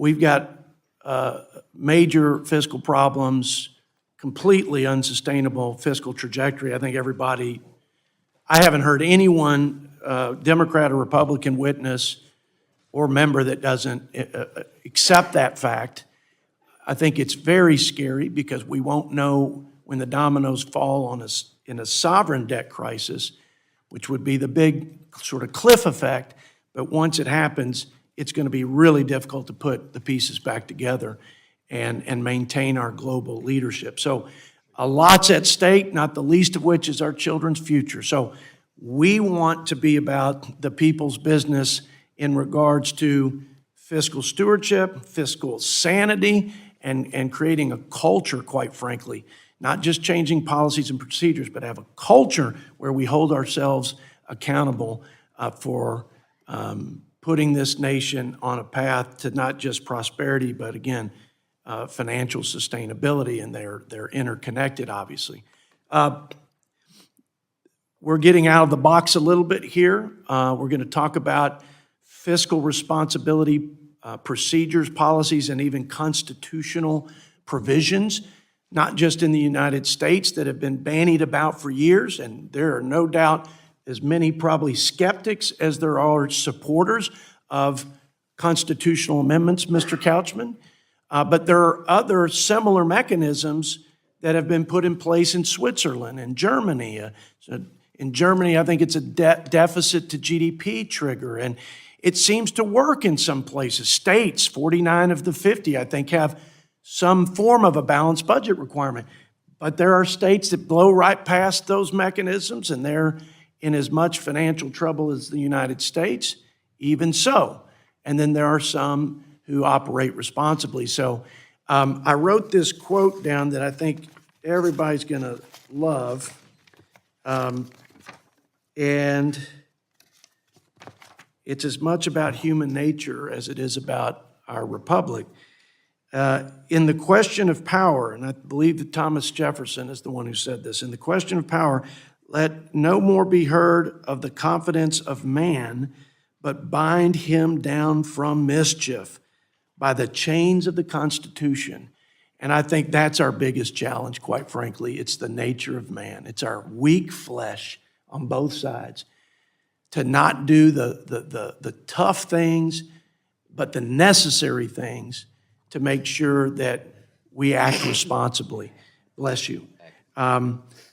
we've got major fiscal problems, completely unsustainable fiscal trajectory. I think I haven't heard anyone, Democrat or Republican witness or member that doesn't accept that fact. I think it's very scary because we won't know when the dominoes fall on us in a sovereign debt crisis, which would be the big sort of cliff effect. But once it happens, it's going to be really difficult to put the pieces back together and maintain our global leadership. So a lot's at stake, not the least of which is our children's future. So we want to be about the people's business in regards to fiscal stewardship, fiscal sanity, and creating a culture, quite frankly, not just changing policies and procedures, but have a culture where we hold ourselves accountable for putting this nation on a path to not just prosperity, but again, financial sustainability, and they're interconnected, obviously. We're getting out of the box a little bit here. We're going to talk about fiscal responsibility procedures, policies, and even constitutional provisions, not just in the United States, that have been bandied about for years, and there are no doubt as many probably skeptics as there are supporters of constitutional amendments, Mr. Couchman. But there are other similar mechanisms that have been put in place in Switzerland and Germany. In Germany, I think it's a deficit to GDP trigger, and it seems to work in some places. States, 49 of the 50, I think, have some form of a balanced budget requirement. But there are states that blow right past those mechanisms, and they're in as much financial trouble as the United States, even so. And then there are some who operate responsibly. So I wrote this quote down that I think everybody's going to love. And it's as much about human nature as it is about our republic. In the question of power, and I believe that Thomas Jefferson is the one who said this, in the question of power, let no more be heard of the confidence of man, but bind him down from mischief by the chains of the Constitution. And I think that's our biggest challenge, quite frankly. It's the nature of man. It's our weak flesh on both sides to not do the tough things, but the necessary things to make sure that we act responsibly. Bless you.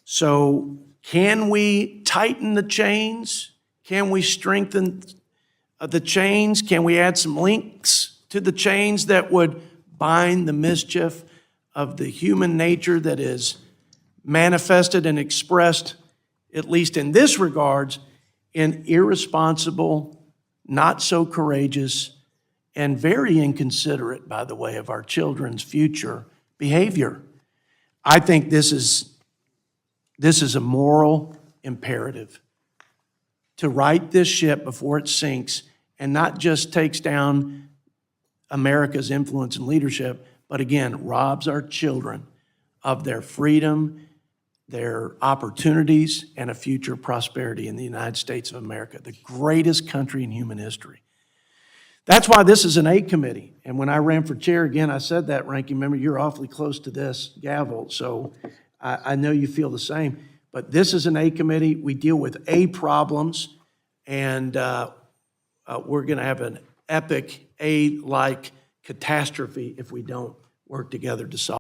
So can we tighten the chains? Can we strengthen the chains? Can we add some links to the chains that would bind the mischief of the human nature that is manifested and expressed, at least in this regards, in irresponsible, not so courageous, and very inconsiderate, by the way, of our children's future behavior? I think this is a moral imperative to right this ship before it sinks and not just takes down America's influence and leadership, but again, robs our children of their freedom, their opportunities, and a future prosperity in the United States of America, the greatest country in human history. That's why this is an A committee. And when I ran for chair again, I said that, ranking member, you're awfully close to this gavel, so I know you feel the same. But this is an A committee. We deal with A problems, and we're going to have an epic A-like catastrophe if we don't work together to solve